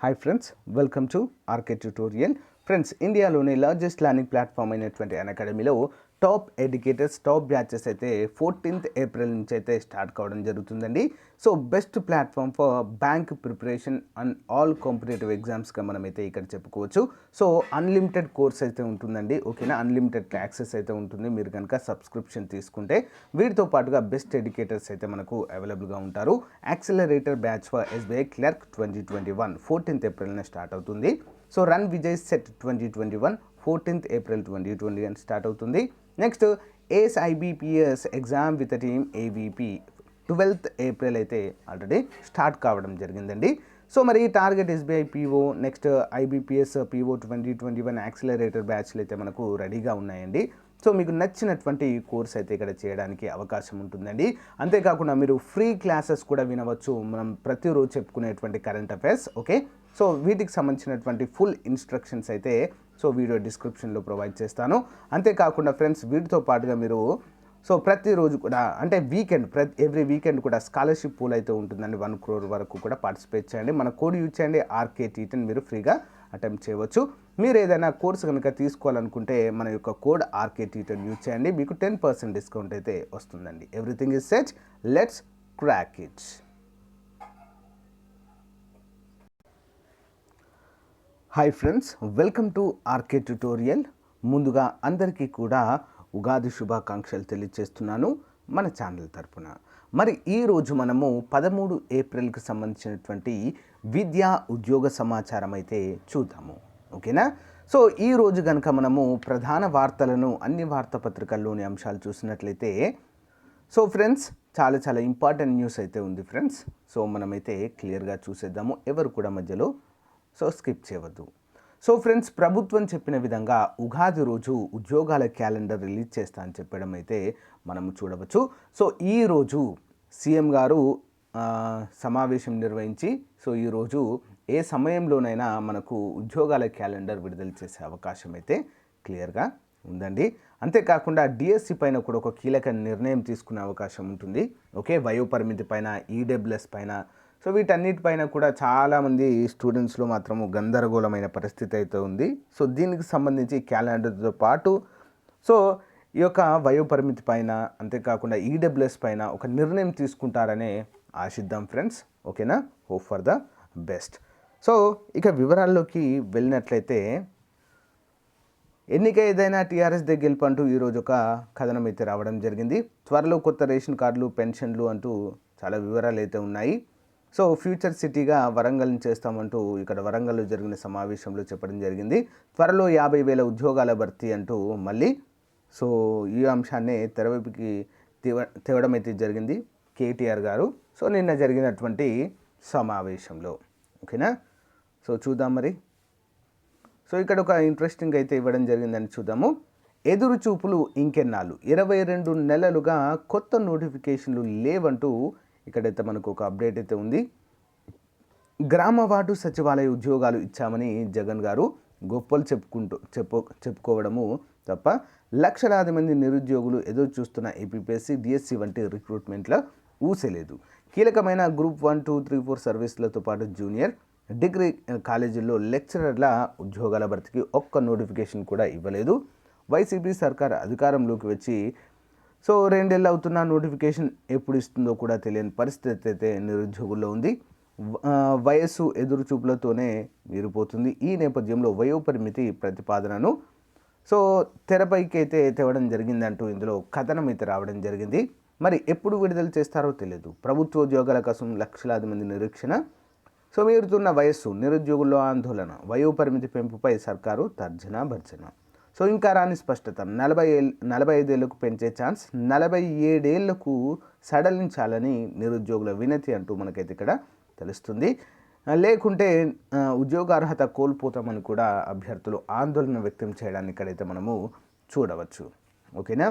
Hi friends, welcome to RK Tutorial. Friends ఇండియాలోని largest learning platform అయినటువంటి అన్అకాడమీలో top educators top batches అయితే 14th April నుంచి అయితే స్టార్ట్ కావడం జరుగుతుందండి. So best platform for bank preparation and all competitive ఎగ్జామ్స్గా మనమైతే ఇక్కడ చెప్పుకోవచ్చు. సో అన్లిమిటెడ్ కోర్స్ అయితే ఉంటుందండి, ఓకేనా. అన్లిమిటెడ్ యాక్సెస్ అయితే ఉంటుంది మీరు కనుక సబ్స్క్రిప్షన్ తీసుకుంటే. వీటితో పాటుగా బెస్ట్ ఎడ్యుకేటర్స్ అయితే మనకు అవైలబుల్గా ఉంటారు. Accelerator batch for SBI clerk 2021 14th ఏప్రిల్న స్టార్ట్ అవుతుంది. So run Vijay set 2021 14th April 2020 అని స్టార్ట్ అవుతుంది. నెక్స్ట్ ఏఎస్ఐబిపిఎస్ exam with team AVP 12th April అయితే ఆల్రెడీ స్టార్ట్ కావడం జరిగిందండి. సో మరి target SBI PO next IBPS PO 2021 accelerator బ్యాచ్లు అయితే మనకు రెడీగా ఉన్నాయండి. సో మీకు నచ్చినటువంటి కోర్స్ అయితే ఇక్కడ చేయడానికి అవకాశం ఉంటుందండి. అంతేకాకుండా మీరు ఫ్రీ క్లాసెస్ కూడా వినవచ్చు, మనం ప్రతిరోజు చెప్పుకునేటువంటి కరెంట్ అఫైర్స్, ఓకే. సో వీటికి సంబంధించినటువంటి ఫుల్ ఇన్స్ట్రక్షన్స్ అయితే సో వీడియో డిస్క్రిప్షన్లో ప్రొవైడ్ చేస్తాను. అంతేకాకుండా ఫ్రెండ్స్ వీటితో పాటుగా మీరు సో ప్రతిరోజు కూడా అంటే ఎవ్రీ వీకెండ్ కూడా స్కాలర్షిప్ పూల్ అయితే ఉంటుందండి. 1 crore వరకు కూడా పార్టిసిపేట్ చేయండి. మన కోడ్ యూజ్ చేయండి RK10 మీరు ఫ్రీగా అటెంప్ట్ చేయవచ్చు. మీరు ఏదైనా కోర్స్ కనుక తీసుకోవాలనుకుంటే మన యొక్క కోడ్ RK10 యూజ్ చేయండి, మీకు 10% డిస్కౌంట్ అయితే వస్తుందండి. Everything is set, let's crack it. Hi friends, welcome to RK tutorial. ముందుగా అందరికీ కూడా ఉగాది శుభాకాంక్షలు తెలియజేస్తున్నాను మన ఛానల్ తరపున. మరి ఈరోజు మనము 13 ఏప్రిల్కి సంబంధించినటువంటి విద్యా ఉద్యోగ సమాచారం అయితే చూద్దాము, ఓకేనా. సో ఈరోజు కనుక మనము ప్రధాన వార్తలను అన్ని వార్తాపత్రికల్లోని అంశాలు చూసినట్లయితే సో ఫ్రెండ్స్ చాలా ఇంపార్టెంట్ న్యూస్ అయితే ఉంది ఫ్రెండ్స్. సో మనమైతే క్లియర్గా చూసేద్దాము, ఎవరు కూడా మధ్యలో సో స్కిప్ చేయవద్దు. సో ఫ్రెండ్స్ ప్రభుత్వం చెప్పిన విధంగా ఉగాది రోజు ఉద్యోగాల క్యాలెండర్ రిలీజ్ చేస్తా అని చెప్పడం అయితే మనము చూడవచ్చు. సో ఈరోజు సీఎం గారు సమావేశం నిర్వహించి సో ఈరోజు ఏ సమయంలోనైనా మనకు ఉద్యోగాల క్యాలెండర్ విడుదల చేసే అవకాశం అయితే క్లియర్గా ఉందండి. అంతేకాకుండా డిఎస్సి పైన కూడా ఒక కీలక నిర్ణయం తీసుకునే అవకాశం ఉంటుంది, ఓకే. వయోపరిమితి పైన, ఈడబ్ల్యూఎస్ పైన, సో వీటన్నిటిపైన కూడా చాలామంది స్టూడెంట్స్లో మాత్రము గందరగోళమైన పరిస్థితి అయితే ఉంది. సో దీనికి సంబంధించి క్యాలెండర్తో పాటు సో ఈ యొక్క వయోపరిమితి పైన అంతేకాకుండా ఈడబ్ల్యూఎస్ పైన ఒక నిర్ణయం తీసుకుంటారనే ఆశిద్దాం ఫ్రెండ్స్, ఓకేనా. Hope for the best. So ఇక వివరాల్లోకి వెళ్ళినట్లయితే ఎన్నిక ఏదైనా టీఆర్ఎస్ దే గెలుపు అంటూ ఈరోజు ఒక కథనం అయితే రావడం జరిగింది. త్వరలో కొత్త రేషన్ కార్డులు, పెన్షన్లు అంటూ చాలా వివరాలు అయితే ఉన్నాయి. సో ఫ్యూచర్ సిటీగా వరంగల్ని చేస్తామంటూ ఇక్కడ వరంగల్లో జరిగిన సమావేశంలో చెప్పడం జరిగింది. త్వరలో 50,000 ఉద్యోగాల భర్తీ అంటూ మళ్ళీ సో ఈ అంశాన్ని తెరవైపుకి తేవడం అయితే జరిగింది కేటీఆర్ గారు సో నిన్న జరిగినటువంటి సమావేశంలో, ఓకేనా. సో చూద్దాం మరి. సో ఇక్కడ ఒక ఇంట్రెస్టింగ్ అయితే ఇవ్వడం జరిగిందని చూద్దాము. ఎదురు చూపులు ఇంకెన్నాళ్ళు, 22 నెలలుగా కొత్త నోటిఫికేషన్లు లేవంటూ ఇక్కడైతే మనకు ఒక అప్డేట్ అయితే ఉంది. గ్రామ వార్డు సచివాలయ ఉద్యోగాలు ఇచ్చామని జగన్ గారు గొప్పలు చెప్పుకోవడము తప్ప లక్షలాది మంది నిరుద్యోగులు ఎదురు చూస్తున్న ఏపీపీఎస్సీ, డిఎస్సి వంటి రిక్రూట్మెంట్ల ఊసేలేదు. కీలకమైన గ్రూప్ 1, 2, 3, 4 సర్వీసులతో పాటు జూనియర్ డిగ్రీ కాలేజీల్లో లెక్చరర్ల ఉద్యోగాల భర్తీకి ఒక్క నోటిఫికేషన్ కూడా ఇవ్వలేదు. వైసీపీ సర్కార్ అధికారంలోకి వచ్చి సో 2 ఏళ్ళు అవుతున్న నోటిఫికేషన్ ఎప్పుడు ఇస్తుందో కూడా తెలియని పరిస్థితి అయితే నిరుద్యోగుల్లో ఉంది. వయస్సు ఎదురు చూపులతోనే మీరిపోతుంది. ఈ నేపథ్యంలో వయోపరిమితి ప్రతిపాదనను సో తెరపైకి అయితే తేవడం జరిగిందంటూ ఇందులో కథనం అయితే రావడం జరిగింది. మరి ఎప్పుడు విడుదల చేస్తారో తెలియదు. ప్రభుత్వ ఉద్యోగాల కోసం లక్షలాది మంది నిరీక్షణ. సో మీరుతున్న వయస్సు, నిరుద్యోగుల్లో ఆందోళన, వయోపరిమితి పెంపుపై సర్కారు తర్జన భర్జన. సో ఇంకా రాని స్పష్టత. 45 ఏళ్లకు పెంచే ఛాన్స్, 47 ఏళ్లకు సడలించాలని నిరుద్యోగుల వినతి అంటూ మనకైతే ఇక్కడ తెలుస్తుంది. లేకుంటే ఉద్యోగార్హత కోల్పోతామని కూడా అభ్యర్థులు ఆందోళన వ్యక్తం చేయడాన్ని ఇక్కడైతే మనము చూడవచ్చు, ఓకేనా.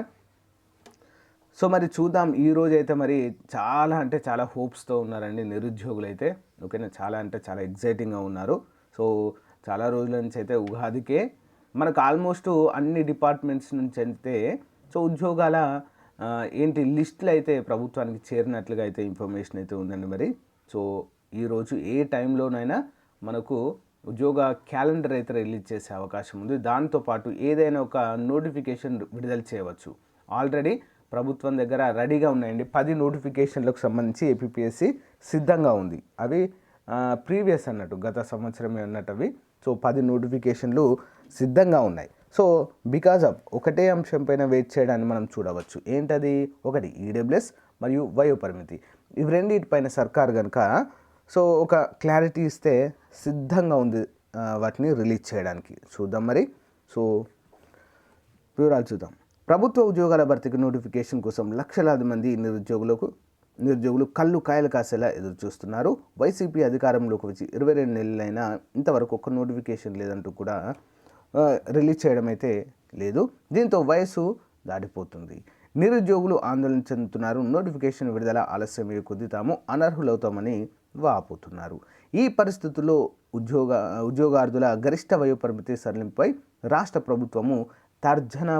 సో మరి చూద్దాం. ఈరోజు అయితే మరి చాలా హోప్స్తో ఉన్నారండి నిరుద్యోగులు అయితే, ఓకేనా. చాలా ఎగ్జైటింగ్గా ఉన్నారు. సో చాలా రోజుల నుంచి అయితే ఉగాదికే మనకు ఆల్మోస్ట్ అన్ని డిపార్ట్మెంట్స్ నుంచి అయితే సో ఉద్యోగాల ఏంటి లిస్టులు అయితే ప్రభుత్వానికి చేరినట్లుగా అయితే ఇన్ఫర్మేషన్ అయితే ఉందండి మరి. సో ఈరోజు ఏ టైంలోనైనా మనకు ఉద్యోగ క్యాలెండర్ అయితే రిలీజ్ చేసే అవకాశం ఉంది. దాంతోపాటు ఏదైనా ఒక నోటిఫికేషన్ విడుదల చేయవచ్చు. ఆల్రెడీ ప్రభుత్వం దగ్గర రెడీగా ఉన్నాయండి. 10 నోటిఫికేషన్లకు సంబంధించి ఏపీపీఎస్సీ సిద్ధంగా ఉంది. అవి ప్రీవియస్ అన్నట్టు, గత సంవత్సరమే అన్నట్టు అవి. సో 10 నోటిఫికేషన్లు సిద్ధంగా ఉన్నాయి. సో బికాజ్ ఆఫ్ ఒకటే అంశం పైన వెయిట్ చేయడాన్ని మనం చూడవచ్చు. ఏంటది? ఒకటి ఈడబ్ల్యూఎస్ మరియు వయోపరిమితి. ఇవి రెండింటిపైన సర్కార్ కనుక సో ఒక క్లారిటీ ఇస్తే సిద్ధంగా ఉంది వాటిని రిలీజ్ చేయడానికి. చూద్దాం మరి. సో వివరాలు చూద్దాం. ప్రభుత్వ ఉద్యోగాల భర్తీకి నోటిఫికేషన్ కోసం లక్షలాది మంది నిరుద్యోగులు కళ్ళు కాయలు కాసేలా ఎదురు చూస్తున్నారు. వైసీపీ అధికారంలోకి వచ్చి 22 నెలలైనా ఇంతవరకు ఒక్క నోటిఫికేషన్ లేదంటూ కూడా రిలీజ్ చేయడం అయితే లేదు. దీంతో వయసు దాటిపోతుంది. నిరుద్యోగులు ఆందోళన చెందుతున్నారు. నోటిఫికేషన్ విడుదల ఆలస్యమయ్యే కొద్దీ తాము అనర్హులవుతామని వాపోతున్నారు. ఈ పరిస్థితుల్లో ఉద్యోగార్థుల గరిష్ట వయోపరిమితి సడలింపుపై రాష్ట్ర ప్రభుత్వము తర్జన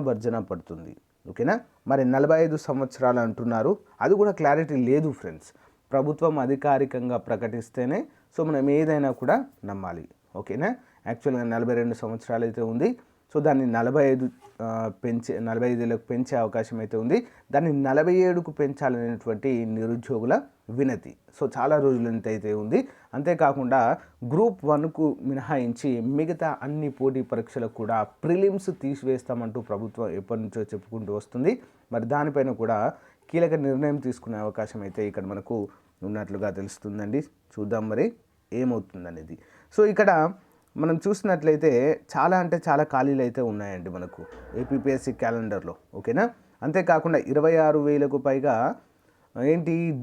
పడుతుంది. ఓకేనా? మరి 45 సంవత్సరాలు అంటున్నారు. అది కూడా క్లారిటీ లేదు ఫ్రెండ్స్. ప్రభుత్వం అధికారికంగా ప్రకటిస్తేనే సో మనం ఏదైనా కూడా నమ్మాలి. ఓకేనా? యాక్చువల్గా 42 సంవత్సరాలు అయితే ఉంది. సో దాన్ని 45 పెంచే అవకాశం అయితే ఉంది. దాన్ని 47కు పెంచాలనేటువంటి నిరుద్యోగుల వినతి. సో చాలా రోజుల నుంచి అయితే ఉంది. అంతేకాకుండా గ్రూప్ 1కు మినహాయించి మిగతా అన్ని పోటీ పరీక్షలకు కూడా ప్రిలిమ్స్ తీసివేస్తామంటూ ప్రభుత్వం ఎప్పటి నుంచో చెప్పుకుంటూ వస్తుంది. మరి దానిపైన కూడా కీలక నిర్ణయం తీసుకునే అవకాశం అయితే ఇక్కడ మనకు ఉన్నట్లుగా తెలుస్తుందండి. చూద్దాం మరి ఏమవుతుందనేది. సో ఇక్కడ మనం చూసినట్లయితే చాలా ఖాళీలు అయితే ఉన్నాయండి మనకు ఏపీపీఎస్సీ క్యాలెండర్లో. ఓకేనా? అంతేకాకుండా 26,000కు పైగా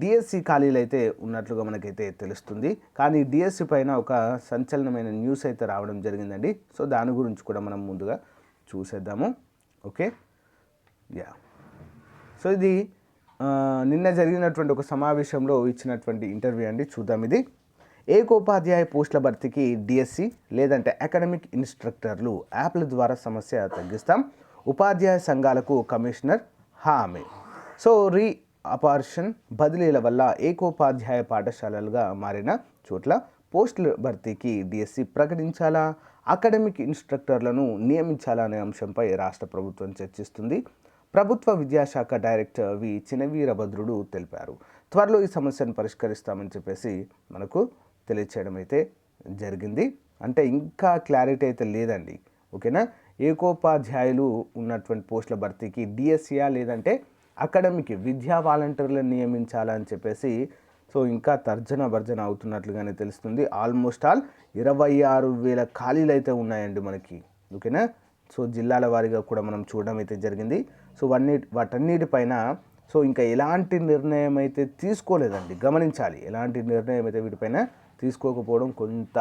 డిఎస్సి ఖాళీలు అయితే ఉన్నట్లుగా మనకైతే తెలుస్తుంది. కానీ డిఎస్సి పైన ఒక సంచలనమైన న్యూస్ అయితే రావడం జరిగిందండి. సో దాని గురించి కూడా మనం ముందుగా చూసేద్దాము. Okay, yeah. సో ఇది నిన్న జరిగినటువంటి ఒక సమావేశంలో ఇచ్చినటువంటి ఇంటర్వ్యూ అండి. చూద్దాం ఇది. ఏకోపాధ్యాయ పోస్టుల భర్తీకి డిఎస్సి లేదంటే అకాడమిక్ ఇన్స్ట్రక్టర్లు యాప్ల ద్వారా సమస్య తగ్గిస్తాం. ఉపాధ్యాయ సంఘాలకు కమిషనర్ హామీ. సో అపార్షన్ బదిలీల వల్ల ఏకోపాధ్యాయ పాఠశాలలుగా మారిన చోట్ల పోస్టుల భర్తీకి డిఎస్సి ప్రకటించాలా, అకాడమిక్ ఇన్స్ట్రక్టర్లను నియమించాలా అనే అంశంపై రాష్ట్ర ప్రభుత్వం చర్చిస్తుంది. ప్రభుత్వ విద్యాశాఖ డైరెక్టర్ చినవీరభద్రుడు తెలిపారు. త్వరలో ఈ సమస్యను పరిష్కరిస్తామని చెప్పేసి మనకు తెలియచేయడం అయితే జరిగింది. అంటే ఇంకా క్లారిటీ అయితే లేదండి. ఓకేనా? ఏకోపాధ్యాయులు ఉన్నటువంటి పోస్టుల భర్తీకి డిఎస్సియా లేదంటే అకాడమిక్ విద్యా వాలంటీర్లను నియమించాలని చెప్పేసి సో ఇంకా భర్జన అవుతున్నట్లుగానే తెలుస్తుంది. ఆల్మోస్ట్ 26,000 ఖాళీలు అయితే ఉన్నాయండి మనకి. ఓకేనా? సో జిల్లాల వారీగా కూడా మనం చూడడం అయితే జరిగింది. సో వాటన్నిటిపైన సో ఇంకా ఎలాంటి నిర్ణయం అయితే తీసుకోలేదండి. గమనించాలి, ఎలాంటి నిర్ణయం అయితే వీటిపైన తీసుకోకపోవడం కొంత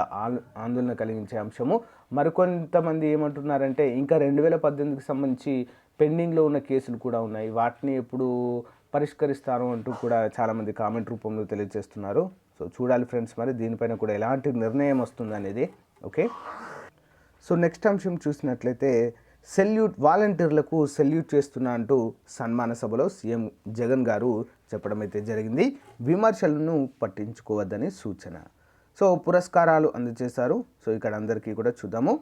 ఆందోళన కలిగించే అంశము. మరికొంతమంది ఏమంటున్నారంటే ఇంకా 2018కి సంబంధించి పెండింగ్లో ఉన్న కేసులు కూడా ఉన్నాయి, వాటిని ఎప్పుడు పరిష్కరిస్తారు అంటూ కూడా చాలామంది కామెంట్ రూపంలో తెలియజేస్తున్నారు. సో చూడాలి ఫ్రెండ్స్, మరి దీనిపైన కూడా ఎలాంటి నిర్ణయం వస్తుంది అనేది. ఓకే, సో నెక్స్ట్ అంశం చూసినట్లయితే వాలంటీర్లకు సెల్యూట్ చేస్తున్నా అంటూ సన్మాన సభలో సీఎం జగన్ గారు చెప్పడం అయితే జరిగింది. విమర్శలను పట్టించుకోవద్దని సూచన. సో పురస్కారాలు అందజేశారు. సో ఇక్కడ అందరికీ కూడా చూద్దాము.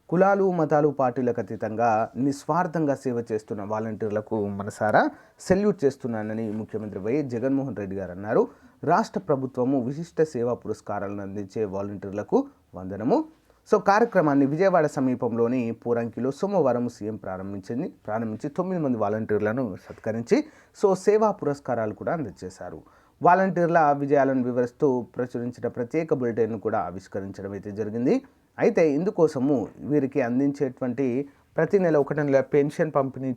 కులాలు మతాలు పార్టీలకు అతీతంగా నిస్వార్థంగా సేవ చేస్తున్న వాలంటీర్లకు మనసారా సెల్యూట్ చేస్తున్నానని ముఖ్యమంత్రి వైఎస్ జగన్మోహన్ రెడ్డి గారు అన్నారు. రాష్ట్ర ప్రభుత్వము విశిష్ట సేవా పురస్కారాలను అందించే వాలంటీర్లకు వందనము. సో కార్యక్రమాన్ని విజయవాడ సమీపంలోని పూరంకిలో సోమవారం సీఎం ప్రారంభించి 9 మంది వాలంటీర్లను సత్కరించి సో సేవా పురస్కారాలు కూడా అందజేశారు. వాలంటీర్ల విజయాలను వివరిస్తూ ప్రచురించిన ప్రత్యేక బులెటిన్ను కూడా ఆవిష్కరించడం అయితే జరిగింది. అయితే ఇందుకోసము వీరికి అందించేటువంటి ప్రతి నెల 1 నెల పెన్షన్ పంపిణీ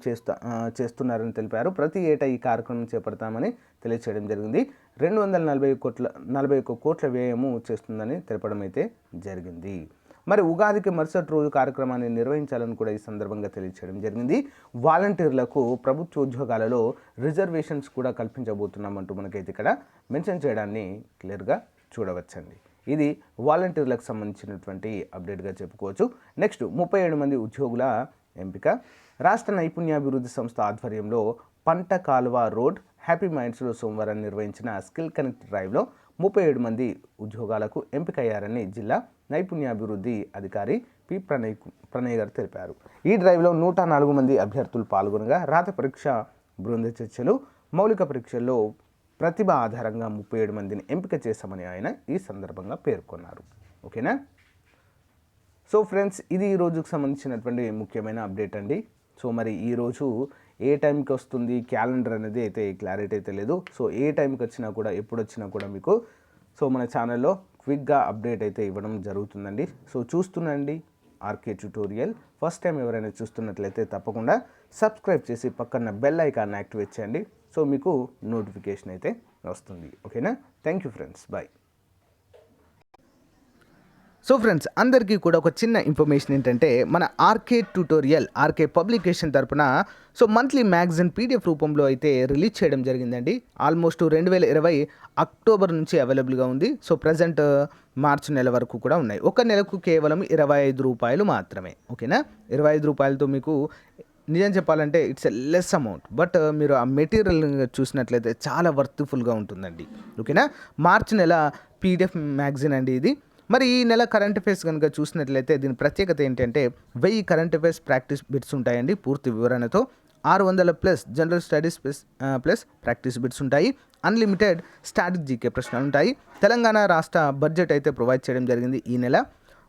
చేస్తున్నారని తెలిపారు. ప్రతి ఏటా ఈ కార్యక్రమం చేపడతామని తెలియచేయడం జరిగింది. 241 కోట్ల వ్యయము చేస్తుందని తెలపడం అయితే జరిగింది. మరి ఉగాదికి మరుసటి రోజు కార్యక్రమాన్ని నిర్వహించాలని కూడా ఈ సందర్భంగా తెలియచేయడం జరిగింది. వాలంటీర్లకు ప్రభుత్వ ఉద్యోగాలలో రిజర్వేషన్స్ కూడా కల్పించబోతున్నామంటూ మనకైతే ఇక్కడ మెన్షన్ చేయడాన్ని క్లియర్గా చూడవచ్చండి. ఇది వాలంటీర్లకు సంబంధించినటువంటి అప్డేట్గా చెప్పుకోవచ్చు. నెక్స్ట్ 37 మంది ఉద్యోగుల ఎంపిక. రాష్ట్ర నైపుణ్యాభివృద్ధి సంస్థ ఆధ్వర్యంలో పంట కాలువ రోడ్ హ్యాపీ మైండ్స్లో సోమవారం నిర్వహించిన స్కిల్ కనెక్ట్ డ్రైవ్లో 37 మంది ఉద్యోగాలకు ఎంపికయ్యారని జిల్లా నైపుణ్యాభివృద్ధి అధికారి పి ప్రణయ్ గారు తెలిపారు. ఈ డ్రైవ్లో 104 మంది అభ్యర్థులు పాల్గొనగా రాత పరీక్ష, బృంద చర్చలు, మౌలిక పరీక్షల్లో ప్రతిభ ఆధారంగా 37 మందిని ఎంపిక చేశామని ఆయన ఈ సందర్భంగా పేర్కొన్నారు. ఓకేనా? సో ఫ్రెండ్స్, ఇది ఈ రోజుకు సంబంధించినటువంటి ముఖ్యమైన అప్డేట్ అండి. సో మరి ఈరోజు ఏ టైంకి వస్తుంది క్యాలెండర్ అనేది అయితే క్లారిటీ అయితే లేదు. సో ఏ టైంకి వచ్చినా కూడా, ఎప్పుడు వచ్చినా కూడా మీకు మన ఛానల్లో క్విక్గా అప్డేట్ అయితే ఇవ్వడం జరుగుతుందండి. సో చూస్తుండండి ఆర్కే ట్యుటోరియల్. ఫస్ట్ టైం ఎవరైనా చూస్తున్నట్లయితే తప్పకుండా సబ్స్క్రైబ్ చేసి పక్కన బెల్ ఐకాన్ యాక్టివేట్ చేయండి. సో మీకు నోటిఫికేషన్ అయితే వస్తుంది. ఓకేనా? Thank you friends, bye. So friends, అందరికీ కూడా ఒక చిన్న ఇన్ఫర్మేషన్ ఏంటంటే, మన ఆర్కే ట్యుటోరియల్, ఆర్కే పబ్లికేషన్ తరపున మంత్లీ మ్యాగజైన్ పీడిఎఫ్ రూపంలో అయితే రిలీజ్ చేయడం జరిగిందండి. ఆల్మోస్ట్ 2020 అక్టోబర్ నుంచి అవైలబుల్గా ఉంది. సో ప్రజెంట్ మార్చి నెల వరకు కూడా ఉన్నాయి. ఒక నెలకు కేవలం 25 రూపాయలు మాత్రమే. ఓకేనా? 25 రూపాయలతో మీకు నిజం చెప్పాలంటే it's a less amount, but మీరు ఆ మెటీరియల్ చూసినట్లయితే చాలా వర్త్ఫుల్గా ఉంటుందండి. ఓకేనా? మార్చి నెల పీడిఎఫ్ మ్యాగజైన్ అండి ఇది. మరి ఈ నెల కరెంట్ అఫైర్స్ కనుక చూసినట్లయితే దీని ప్రత్యేకత ఏంటంటే 1000 కరెంట్ అఫైర్స్ ప్రాక్టీస్ బిట్స్ ఉంటాయండి పూర్తి వివరణతో. 600+ general studies plus practice bits ఉంటాయి. అన్లిమిటెడ్ స్టాటిక్ జీకే ప్రశ్నలు ఉంటాయి. తెలంగాణ రాష్ట్ర బడ్జెట్ అయితే ప్రొవైడ్ చేయడం జరిగింది ఈ నెల.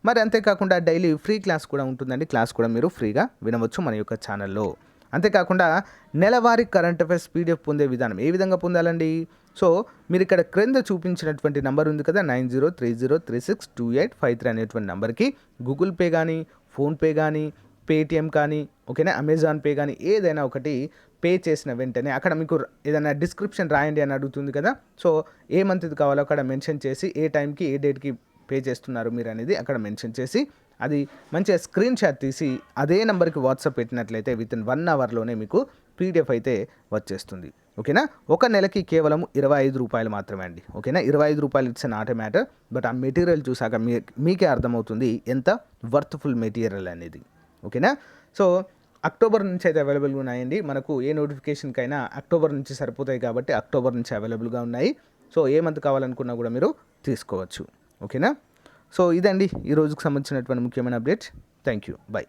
మరి అంతేకాకుండా డైలీ ఫ్రీ క్లాస్ కూడా ఉంటుందండి. క్లాస్ కూడా మీరు ఫ్రీగా వినవచ్చు మన యొక్క ఛానల్లో. అంతేకాకుండా నెలవారీ కరెంట్ అఫైర్స్ పీడిఎఫ్ పొందే విధానం ఏ విధంగా పొందాలండి? సో మీరు ఇక్కడ క్రింద చూపించినటువంటి నెంబర్ ఉంది కదా, 9030362853 అనేటువంటి నెంబర్కి గూగుల్ పే కానీ, ఫోన్పే కానీ, పేటిఎం కానీ, ఓకేనా, అమెజాన్ పే కానీ ఏదైనా ఒకటి పే చేసిన వెంటనే అక్కడ మీకు ఏదైనా డిస్క్రిప్షన్ రాయండి అని అడుగుతుంది కదా. సో ఏ మంత్ కావాలో అక్కడ మెన్షన్ చేసి, ఏ టైంకి ఏ డేట్కి పే చేస్తున్నారు మీరు అనేది అక్కడ మెన్షన్ చేసి, అది మంచిగా స్క్రీన్ షాట్ తీసి అదే నెంబర్కి వాట్సాప్ పెట్టినట్లయితే వితిన్ 1 అవర్లోనే మీకు పీడిఎఫ్ అయితే వచ్చేస్తుంది. ఓకేనా? ఒక నెలకి కేవలం 25 రూపాయలు మాత్రమే అండి. ఓకేనా? 25 రూపాయలు it's not a matter, but ఆ మెటీరియల్ చూసాక మీకే అర్థమవుతుంది ఎంత వర్త్ఫుల్ మెటీరియల్ అనేది. ఓకేనా? సో అక్టోబర్ నుంచి అయితే అవైలబుల్గా ఉన్నాయండి. మనకు ఏ నోటిఫికేషన్కైనా అక్టోబర్ నుంచి సరిపోతాయి కాబట్టి అక్టోబర్ నుంచి అవైలబుల్గా ఉన్నాయి. సో ఏ మంత్ కావాలనుకున్నా కూడా మీరు తీసుకోవచ్చు. ఓకేనా? సో ఇదండి ఈ రోజుకు సంబంధించినటువంటి ముఖ్యమైన అప్డేట్. Thank you, by.